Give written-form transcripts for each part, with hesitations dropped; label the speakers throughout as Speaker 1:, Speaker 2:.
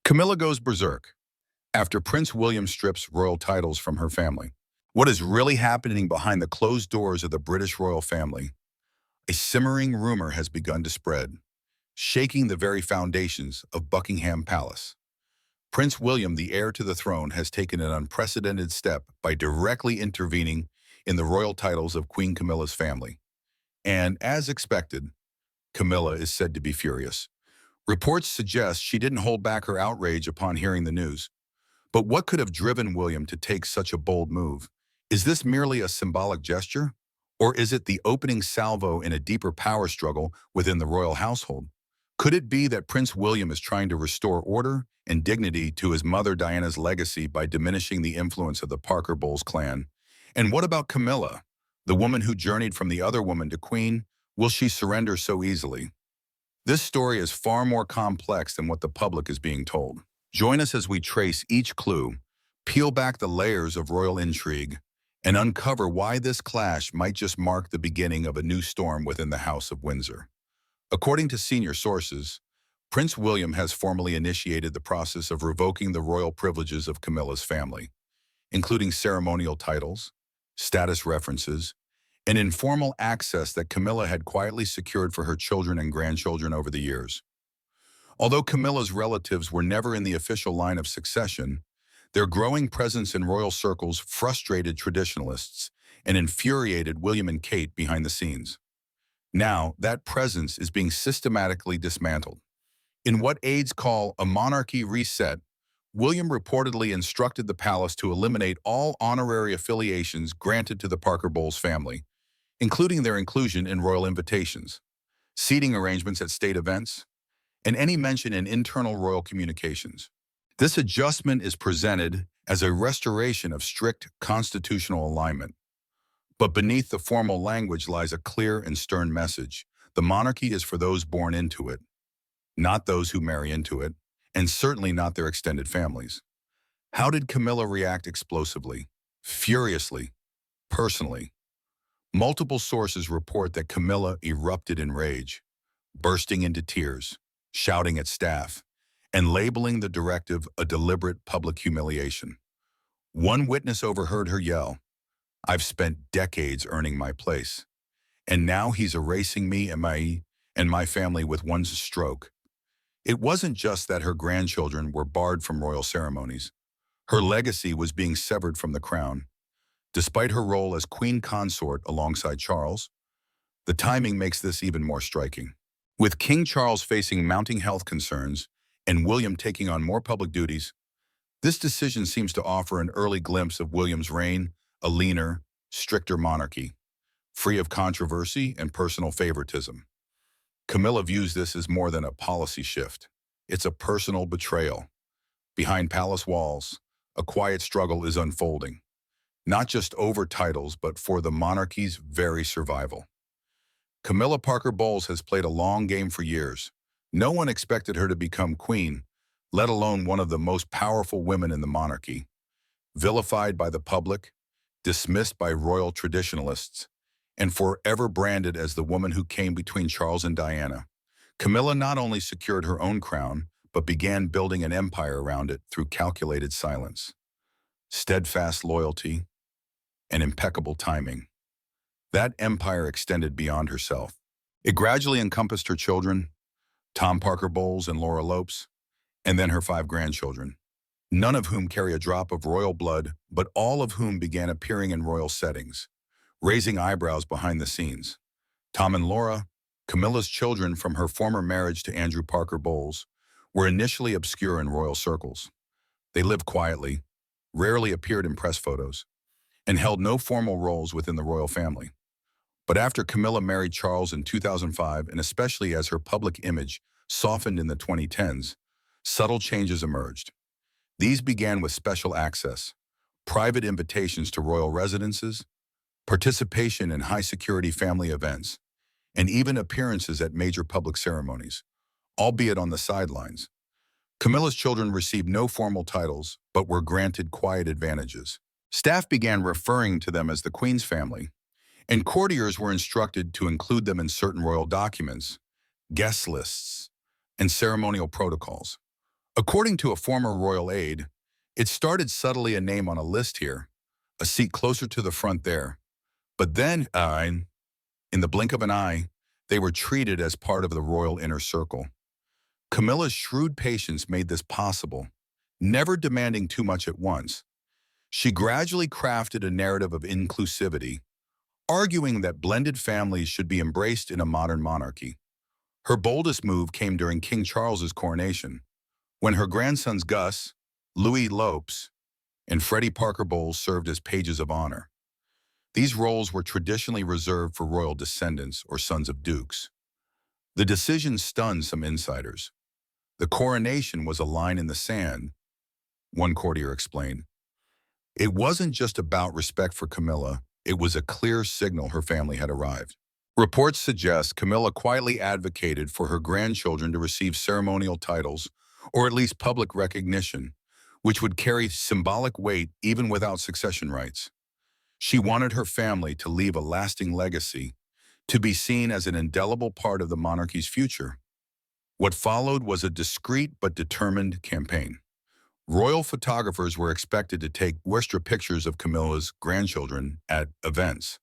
Speaker 1: Camilla goes berserk after Prince William strips royal titles from her family. What is really happening behind the closed doors of the British royal family? A simmering rumor has begun to spread, shaking the very foundations of Buckingham Palace. Prince William, the heir to the throne, has taken an unprecedented step by directly intervening in the royal titles of Queen Camilla's family. And as expected, Camilla is said to be furious. Reports suggest she didn't hold back her outrage upon hearing the news. But what could have driven William to take such a bold move? Is this merely a symbolic gesture? Or is it the opening salvo in a deeper power struggle within the royal household? Could it be that Prince William is trying to restore order and dignity to his mother Diana's legacy by diminishing the influence of the Parker Bowles clan? And what about Camilla, the woman who journeyed from the other woman to queen? Will she surrender so easily? This story is far more complex than what the public is being told. Join us as we trace each clue, peel back the layers of royal intrigue, and uncover why this clash might just mark the beginning of a new storm within the House of Windsor. According to senior sources, Prince William has formally initiated the process of revoking the royal privileges of Camilla's family, including ceremonial titles, status references, and informal access that Camilla had quietly secured for her children and grandchildren over the years. Although Camilla's relatives were never in the official line of succession, their growing presence in royal circles frustrated traditionalists and infuriated William and Kate behind the scenes. Now, that presence is being systematically dismantled. In what aides call a monarchy reset, William reportedly instructed the palace to eliminate all honorary affiliations granted to the Parker Bowles family, including their inclusion in royal invitations, seating arrangements at state events, and any mention in internal royal communications. This adjustment is presented as a restoration of strict constitutional alignment. But beneath the formal language lies a clear and stern message. The monarchy is for those born into it, not those who marry into it, and certainly not their extended families. How did Camilla react? Explosively, furiously, personally? Multiple sources report that Camilla erupted in rage, bursting into tears, shouting at staff, and labeling the directive a deliberate public humiliation. One witness overheard her yell, "I've spent decades earning my place, and now he's erasing me and my family with one stroke." It wasn't just that her grandchildren were barred from royal ceremonies. Her legacy was being severed from the crown. Despite her role as queen consort alongside Charles, the timing makes this even more striking. With King Charles facing mounting health concerns and William taking on more public duties, this decision seems to offer an early glimpse of William's reign, a leaner, stricter monarchy, free of controversy and personal favoritism. Camilla views this as more than a policy shift. It's a personal betrayal. Behind palace walls, a quiet struggle is unfolding, not just over titles, but for the monarchy's very survival. Camilla Parker Bowles has played a long game for years. No one expected her to become queen, let alone one of the most powerful women in the monarchy. Vilified by the public, dismissed by royal traditionalists, and forever branded as the woman who came between Charles and Diana, Camilla not only secured her own crown, but began building an empire around it through calculated silence, steadfast loyalty, and impeccable timing. That empire extended beyond herself. It gradually encompassed her children, Tom Parker Bowles and Laura Lopes, and then her 5 grandchildren, none of whom carry a drop of royal blood, but all of whom began appearing in royal settings, raising eyebrows behind the scenes. Tom and Laura, Camilla's children from her former marriage to Andrew Parker Bowles, were initially obscure in royal circles. They lived quietly, rarely appeared in press photos, and held no formal roles within the royal family. But after Camilla married Charles in 2005, and especially as her public image softened in the 2010s, subtle changes emerged. These began with special access, private invitations to royal residences, participation in high-security family events, and even appearances at major public ceremonies, albeit on the sidelines. Camilla's children received no formal titles, but were granted quiet advantages. Staff began referring to them as the Queen's family, and courtiers were instructed to include them in certain royal documents, guest lists, and ceremonial protocols. According to a former royal aide, it started subtly a name on a list here, a seat closer to the front there. But then, in the blink of an eye, they were treated as part of the royal inner circle. Camilla's shrewd patience made this possible, never demanding too much at once. She gradually crafted a narrative of inclusivity, arguing that blended families should be embraced in a modern monarchy. Her boldest move came during King Charles's coronation, when her grandsons Gus, Louis Lopes, and Freddie Parker Bowles served as pages of honor. These roles were traditionally reserved for royal descendants or sons of dukes. The decision stunned some insiders. The coronation was a line in the sand, one courtier explained. It wasn't just about respect for Camilla, it was a clear signal her family had arrived. Reports suggest Camilla quietly advocated for her grandchildren to receive ceremonial titles, or at least public recognition, which would carry symbolic weight even without succession rights. She wanted her family to leave a lasting legacy, to be seen as an indelible part of the monarchy's future. What followed was a discreet but determined campaign. Royal photographers were expected to take extra pictures of Camilla's grandchildren at events.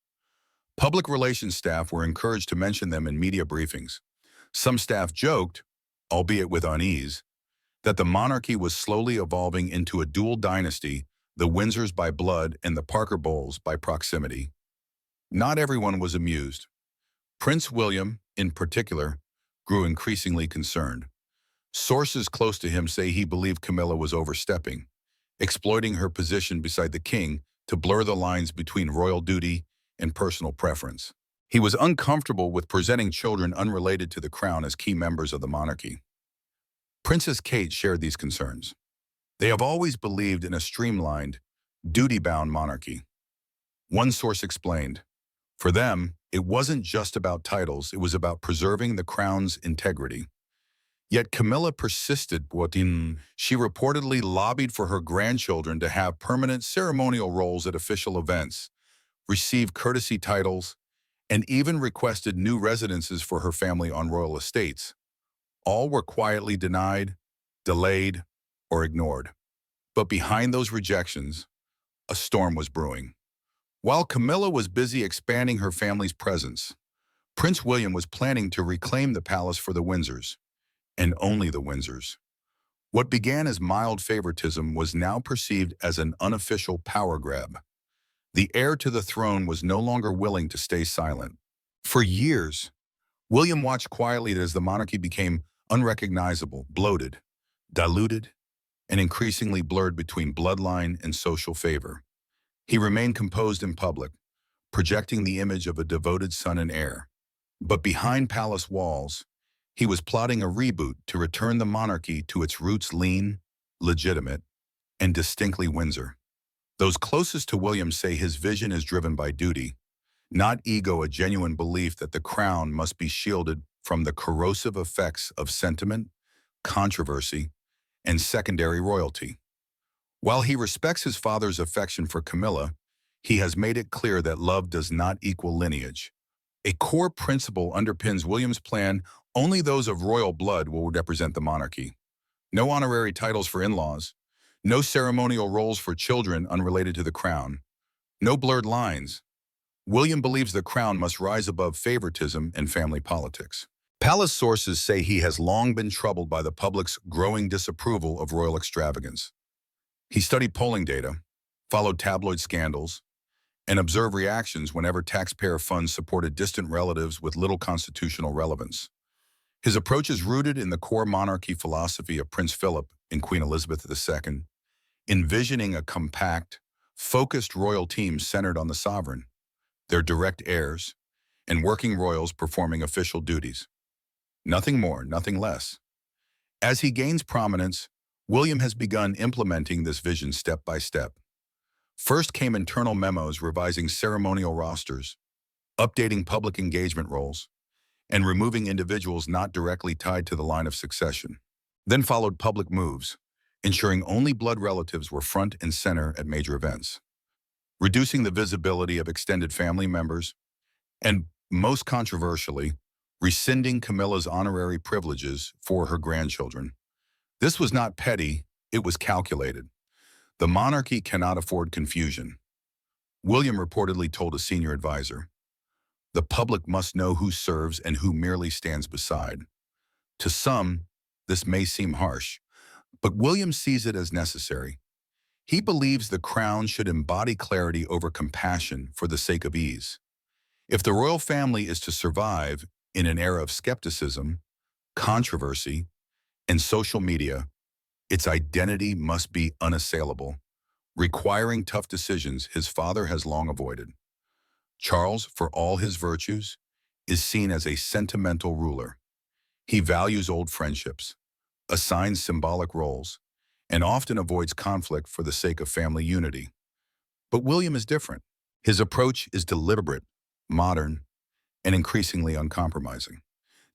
Speaker 1: Public relations staff were encouraged to mention them in media briefings. Some staff joked, albeit with unease, that the monarchy was slowly evolving into a dual dynasty, the Windsors by blood and the Parker Bowles by proximity. Not everyone was amused. Prince William, in particular, grew increasingly concerned. Sources close to him say he believed Camilla was overstepping, exploiting her position beside the king to blur the lines between royal duty and personal preference. He was uncomfortable with presenting children unrelated to the crown as key members of the monarchy. Princess Kate shared these concerns. They have always believed in a streamlined, duty-bound monarchy. One source explained, for them, it wasn't just about titles, it was about preserving the crown's integrity. Yet Camilla persisted. She reportedly lobbied for her grandchildren to have permanent ceremonial roles at official events, receive courtesy titles, and even requested new residences for her family on royal estates. All were quietly denied, delayed, or ignored. But behind those rejections, a storm was brewing. While Camilla was busy expanding her family's presence, Prince William was planning to reclaim the palace for the Windsors, and only the Windsors. What began as mild favoritism was now perceived as an unofficial power grab. The heir to the throne was no longer willing to stay silent. For years, William watched quietly as the monarchy became unrecognizable, bloated, diluted, and increasingly blurred between bloodline and social favor. He remained composed in public, projecting the image of a devoted son and heir. But behind palace walls, he was plotting a reboot to return the monarchy to its roots lean, legitimate, and distinctly Windsor. Those closest to William say his vision is driven by duty, not ego, a genuine belief that the crown must be shielded from the corrosive effects of sentiment, controversy, and secondary royalty. While he respects his father's affection for Camilla, he has made it clear that love does not equal lineage. A core principle underpins William's plan: only those of royal blood will represent the monarchy. No honorary titles for in-laws, no ceremonial roles for children unrelated to the crown, no blurred lines. William believes the crown must rise above favoritism and family politics. Palace sources say he has long been troubled by the public's growing disapproval of royal extravagance. He studied polling data, followed tabloid scandals, and observed reactions whenever taxpayer funds supported distant relatives with little constitutional relevance. His approach is rooted in the core monarchy philosophy of Prince Philip and Queen Elizabeth II, envisioning a compact, focused royal team centered on the sovereign, their direct heirs, and working royals performing official duties. Nothing more, nothing less. As he gains prominence, William has begun implementing this vision step by step. First came internal memos revising ceremonial rosters, updating public engagement roles, and removing individuals not directly tied to the line of succession. Then followed public moves, ensuring only blood relatives were front and center at major events, reducing the visibility of extended family members, and, most controversially, rescinding Camilla's honorary privileges for her grandchildren. This was not petty, it was calculated. The monarchy cannot afford confusion. William reportedly told a senior advisor, "The public must know who serves and who merely stands beside." To some, this may seem harsh, but William sees it as necessary. He believes the crown should embody clarity over compassion for the sake of ease. If the royal family is to survive in an era of skepticism, controversy, and social media, its identity must be unassailable, requiring tough decisions his father has long avoided. Charles, for all his virtues, is seen as a sentimental ruler. He values old friendships, assigns symbolic roles, and often avoids conflict for the sake of family unity. But William is different. His approach is deliberate, modern, and increasingly uncompromising.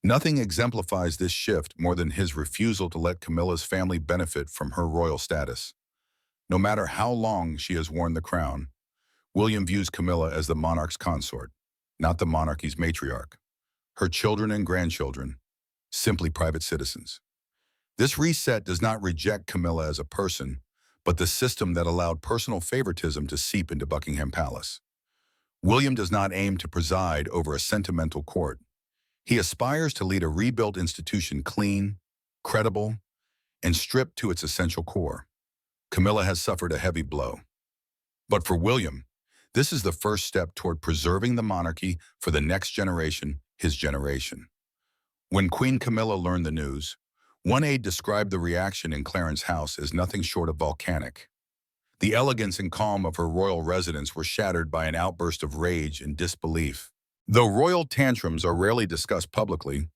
Speaker 1: Nothing exemplifies this shift more than his refusal to let Camilla's family benefit from her royal status. No matter how long she has worn the crown, William views Camilla as the monarch's consort, not the monarchy's matriarch. Her children and grandchildren, simply private citizens. This reset does not reject Camilla as a person, but the system that allowed personal favoritism to seep into Buckingham Palace. William does not aim to preside over a sentimental court. He aspires to lead a rebuilt institution clean, credible, and stripped to its essential core. Camilla has suffered a heavy blow. But for William, this is the first step toward preserving the monarchy for the next generation, his generation. When Queen Camilla learned the news, one aide described the reaction in Clarence's house as nothing short of volcanic. The elegance and calm of her royal residence were shattered by an outburst of rage and disbelief. Though royal tantrums are rarely discussed publicly,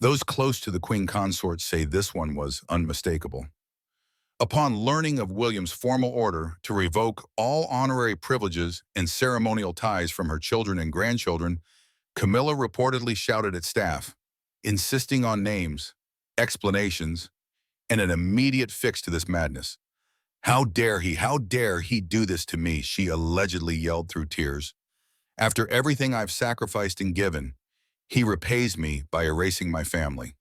Speaker 1: those close to the queen consort say this one was unmistakable. Upon learning of William's formal order to revoke all honorary privileges and ceremonial ties from her children and grandchildren, Camilla reportedly shouted at staff, insisting on names, explanations, and an immediate fix to this madness. How dare he do this to me?" she allegedly yelled through tears. "After everything I've sacrificed and given, he repays me by erasing my family."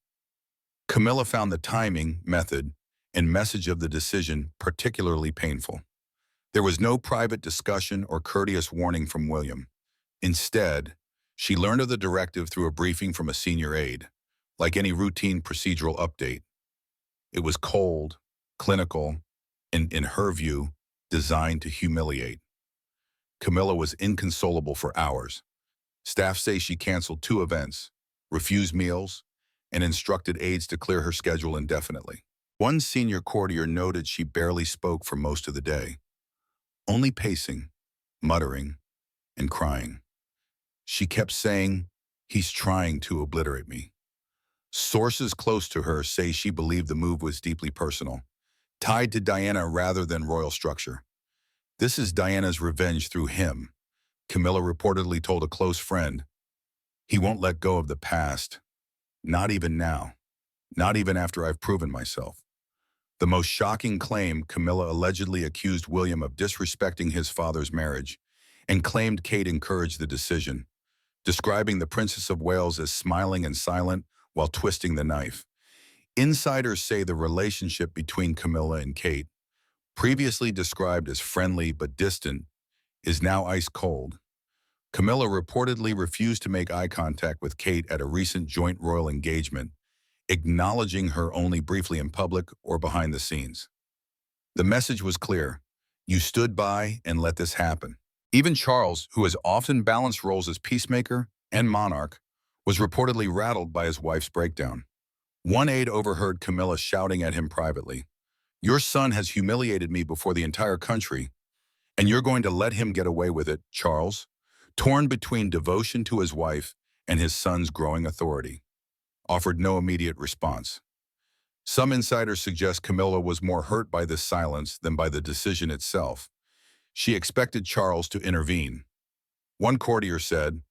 Speaker 1: Camilla found the timing, method, and message of the decision particularly painful. There was no private discussion or courteous warning from William. Instead, she learned of the directive through a briefing from a senior aide, like any routine procedural update. It was cold, clinical, and, in her view, designed to humiliate. Camilla was inconsolable for hours. Staff say she canceled 2 events, refused meals, and instructed aides to clear her schedule indefinitely. One senior courtier noted she barely spoke for most of the day, only pacing, muttering, and crying. She kept saying, "He's trying to obliterate me." Sources close to her say she believed the move was deeply personal, tied to Diana rather than royal structure. "This is Diana's revenge through him," Camilla reportedly told a close friend. "He won't let go of the past. Not even now. Not even after I've proven myself." The most shocking claim, Camilla allegedly accused William of disrespecting his father's marriage and claimed Kate encouraged the decision, describing the Princess of Wales as smiling and silent while twisting the knife. Insiders say the relationship between Camilla and Kate, previously described as friendly but distant, is now ice cold. Camilla reportedly refused to make eye contact with Kate at a recent joint royal engagement, acknowledging her only briefly in public or behind the scenes. The message was clear: you stood by and let this happen. Even Charles, who has often balanced roles as peacemaker and monarch, was reportedly rattled by his wife's breakdown. One aide overheard Camilla shouting at him privately, "Your son has humiliated me before the entire country, and you're going to let him get away with it, Charles?" Torn between devotion to his wife and his son's growing authority, offered no immediate response. Some insiders suggest Camilla was more hurt by this silence than by the decision itself. She expected Charles to intervene. One courtier said,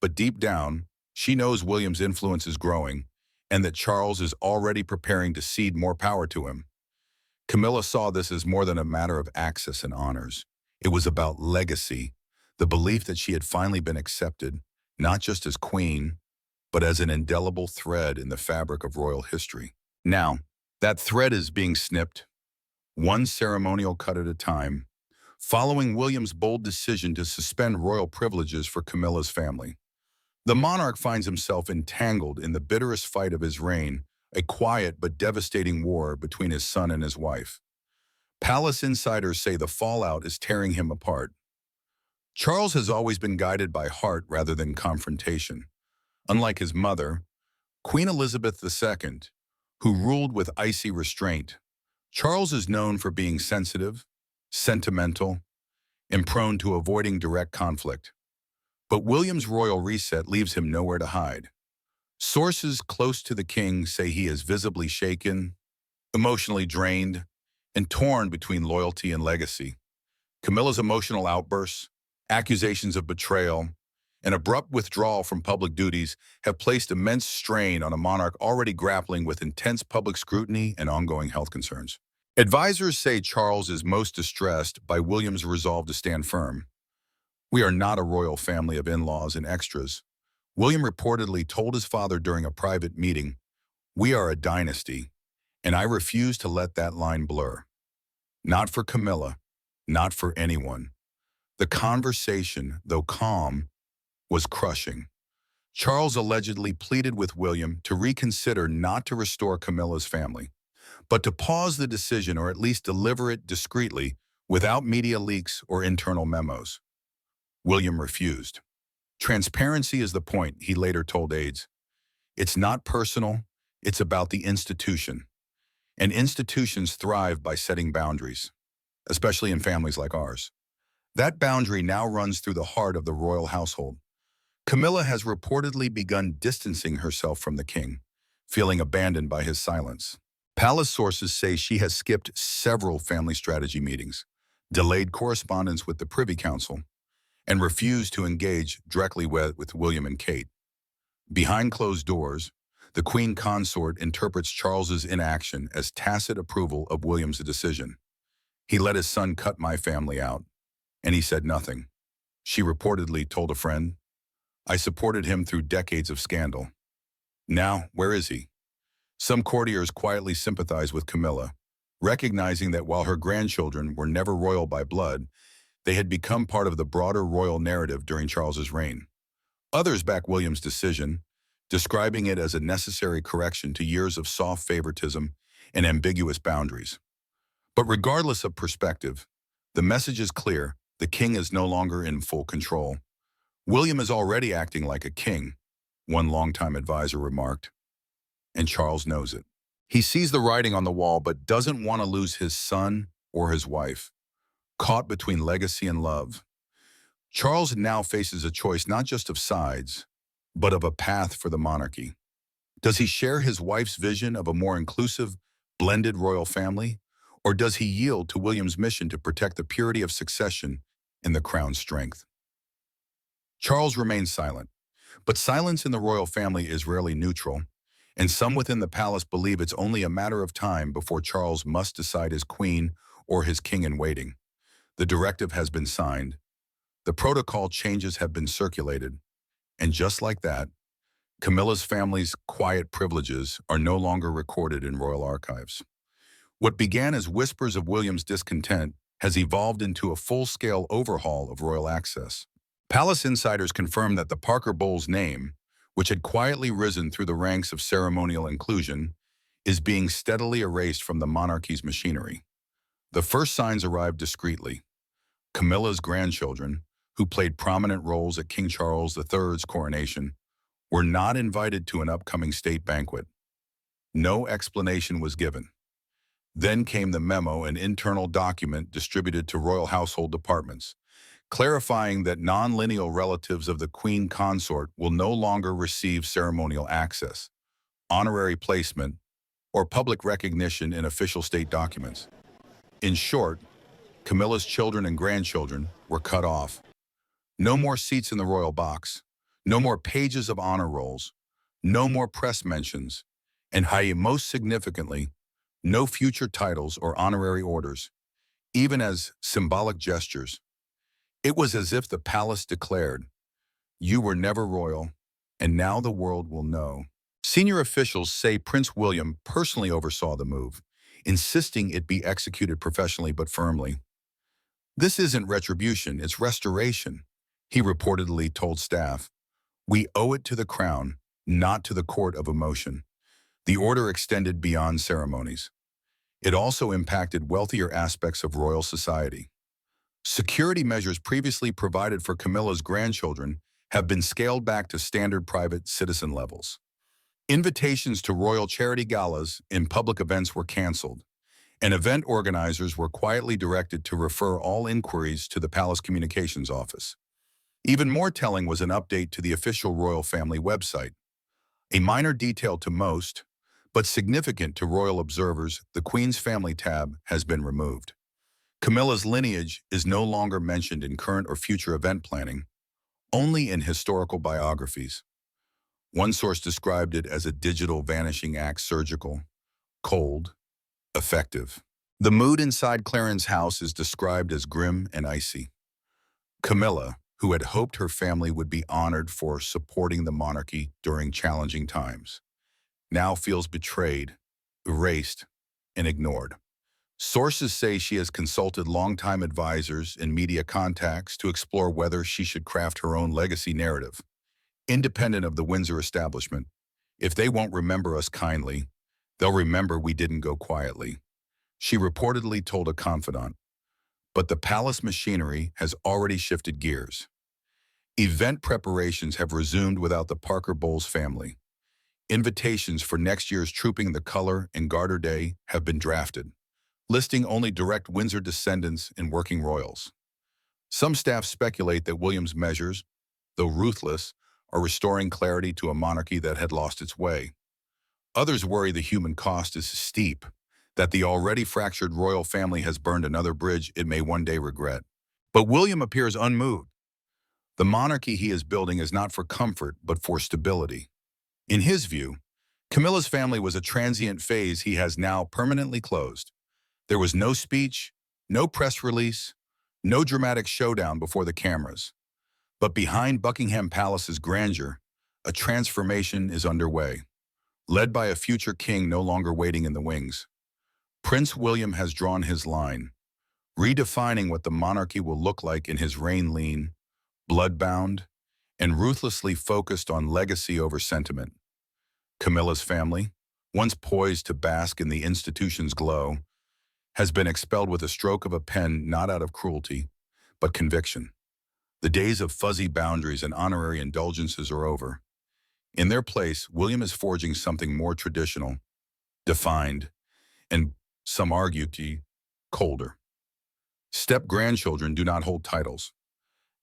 Speaker 1: but deep down, she knows William's influence is growing and that Charles is already preparing to cede more power to him. Camilla saw this as more than a matter of access and honors. It was about legacy, the belief that she had finally been accepted, not just as queen, but as an indelible thread in the fabric of royal history. Now, That thread is being snipped, one ceremonial cut at a time, following William's bold decision to suspend royal privileges for Camilla's family. The monarch finds himself entangled in the bitterest fight of his reign, a quiet but devastating war between his son and his wife. Palace insiders say the fallout is tearing him apart. Charles has always been guided by heart rather than confrontation. Unlike his mother, Queen Elizabeth II, who ruled with icy restraint, Charles is known for being sensitive, sentimental, and prone to avoiding direct conflict. But William's royal reset leaves him nowhere to hide. Sources close to the king say he is visibly shaken, emotionally drained, and torn between loyalty and legacy. Camilla's emotional outbursts, accusations of betrayal, and abrupt withdrawal from public duties have placed immense strain on a monarch already grappling with intense public scrutiny and ongoing health concerns. Advisors say Charles is most distressed by William's resolve to stand firm. "We are not a royal family of in-laws and extras," William reportedly told his father during a private meeting. "We are a dynasty, and I refuse to let that line blur. Not for Camilla, not for anyone." The conversation, though calm, was crushing. Charles allegedly pleaded with William to reconsider not to restore Camilla's family, but to pause the decision or at least deliver it discreetly without media leaks or internal memos. William refused. "Transparency is the point," he later told aides. "It's not personal, it's about the institution. And institutions thrive by setting boundaries, especially in families like ours." That boundary now runs through the heart of the royal household. Camilla has reportedly begun distancing herself from the king, feeling abandoned by his silence. Palace sources say she has skipped several family strategy meetings, delayed correspondence with the Privy Council, and refused to engage directly with William and Kate. Behind closed doors, the Queen Consort interprets Charles's inaction as tacit approval of William's decision. "He let his son cut my family out, and he said nothing," she reportedly told a friend. "I supported him through decades of scandal. Now, where is he?" Some courtiers quietly sympathize with Camilla, recognizing that while her grandchildren were never royal by blood, they had become part of the broader royal narrative during Charles's reign. Others back William's decision, describing it as a necessary correction to years of soft favoritism and ambiguous boundaries. But regardless of perspective, the message is clear: the king is no longer in full control. "William is already acting like a king," one longtime advisor remarked, and Charles knows it. He sees the writing on the wall but doesn't want to lose his son or his wife. Caught between legacy and love, Charles now faces a choice not just of sides, but of a path for the monarchy. Does he share his wife's vision of a more inclusive, blended royal family, or does he yield to William's mission to protect the purity of succession and the crown's strength? Charles remains silent, but silence in the royal family is rarely neutral, and some within the palace believe it's only a matter of time before Charles must decide his queen or his king in waiting. The directive has been signed, the protocol changes have been circulated, and just like that, Camilla's family's quiet privileges are no longer recorded in royal archives. What began as whispers of William's discontent has evolved into a full-scale overhaul of royal access. Palace insiders confirmed that the Parker Bowles name, which had quietly risen through the ranks of ceremonial inclusion, is being steadily erased from the monarchy's machinery. The first signs arrived discreetly. Camilla's grandchildren, who played prominent roles at King Charles III's coronation, were not invited to an upcoming state banquet. No explanation was given. Then came the memo, an internal document distributed to royal household departments, clarifying that non-lineal relatives of the Queen Consort will no longer receive ceremonial access, honorary placement, or public recognition in official state documents. In short, Camilla's children and grandchildren were cut off. No more seats in the royal box, no more pages of honor rolls, no more press mentions, and most significantly, no future titles or honorary orders, even as symbolic gestures. It was as if the palace declared, "You were never royal, and now the world will know." Senior officials say Prince William personally oversaw the move, insisting it be executed professionally but firmly. "This isn't retribution, it's restoration," he reportedly told staff. "We owe it to the crown, not to the court of emotion." The order extended beyond ceremonies. It also impacted wealthier aspects of royal society. Security measures previously provided for Camilla's grandchildren have been scaled back to standard private citizen levels. Invitations to royal charity galas and public events were canceled, and event organizers were quietly directed to refer all inquiries to the Palace Communications Office. Even more telling was an update to the official royal family website. A minor detail to most, but significant to royal observers, the Queen's Family tab has been removed. Camilla's lineage is no longer mentioned in current or future event planning, only in historical biographies. One source described it as a digital vanishing act, surgical, cold, effective. The mood inside Clarence's house is described as grim and icy. Camilla, who had hoped her family would be honored for supporting the monarchy during challenging times, now feels betrayed, erased, and ignored. Sources say she has consulted longtime advisors and media contacts to explore whether she should craft her own legacy narrative, independent of the Windsor establishment. "If they won't remember us kindly, they'll remember we didn't go quietly," she reportedly told a confidant. But the palace machinery has already shifted gears. Event preparations have resumed without the Parker Bowles family. Invitations for next year's Trooping the Color and Garter Day have been drafted, listing only direct Windsor descendants and working royals. Some staff speculate that William's measures, though ruthless, are restoring clarity to a monarchy that had lost its way. Others worry the human cost is steep, that the already fractured royal family has burned another bridge it may one day regret. But William appears unmoved. The monarchy he is building is not for comfort, but for stability. In his view, Camilla's family was a transient phase he has now permanently closed. There was no speech, no press release, no dramatic showdown before the cameras. But behind Buckingham Palace's grandeur, a transformation is underway, led by a future king no longer waiting in the wings. Prince William has drawn his line, redefining what the monarchy will look like in his reign, lean, blood-bound, and ruthlessly focused on legacy over sentiment. Camilla's family, once poised to bask in the institution's glow, has been expelled with a stroke of a pen, not out of cruelty, but conviction. The days of fuzzy boundaries and honorary indulgences are over. In their place, William is forging something more traditional, defined, and some argue colder. Step-grandchildren do not hold titles.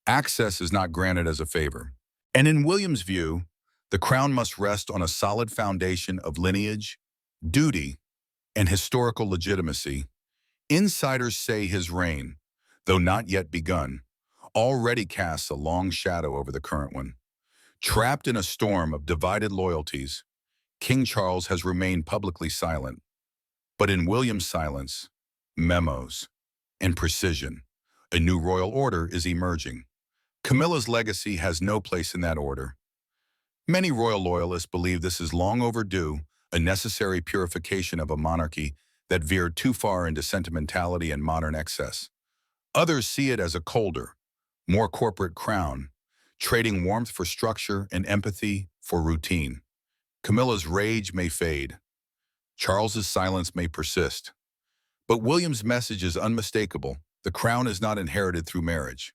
Speaker 1: Access is not granted as a favor. And in William's view, the crown must rest on a solid foundation of lineage, duty, and historical legitimacy. Insiders say his reign, though not yet begun, already casts a long shadow over the current one. Trapped in a storm of divided loyalties, King Charles has remained publicly silent. But in William's silence, memos, and precision, a new royal order is emerging. Camilla's legacy has no place in that order. Many royal loyalists believe this is long overdue, a necessary purification of a monarchy that veered too far into sentimentality and modern excess. Others see it as a colder, more corporate crown, trading warmth for structure and empathy for routine. Camilla's rage may fade. Charles's silence may persist. But William's message is unmistakable. The crown is not inherited through marriage.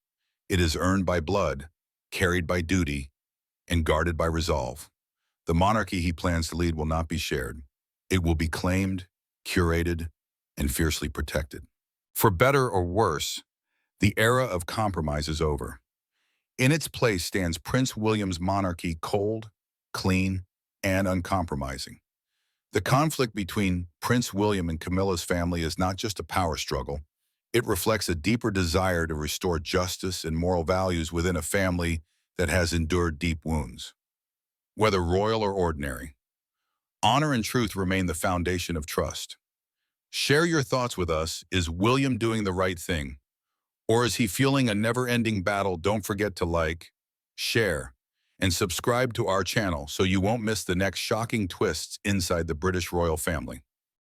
Speaker 1: It is earned by blood, carried by duty, and guarded by resolve. The monarchy he plans to lead will not be shared. It will be claimed, curated, and fiercely protected. For better or worse, the era of compromise is over. In its place stands Prince William's monarchy, cold, clean, and uncompromising. The conflict between Prince William and Camilla's family is not just a power struggle. It reflects a deeper desire to restore justice and moral values within a family that has endured deep wounds. Whether royal or ordinary, honor and truth remain the foundation of trust. Share your thoughts with us. Is William doing the right thing? Or is he fueling a never-ending battle? Don't forget to like, share, and subscribe to our channel so you won't miss the next shocking twists inside the British royal family.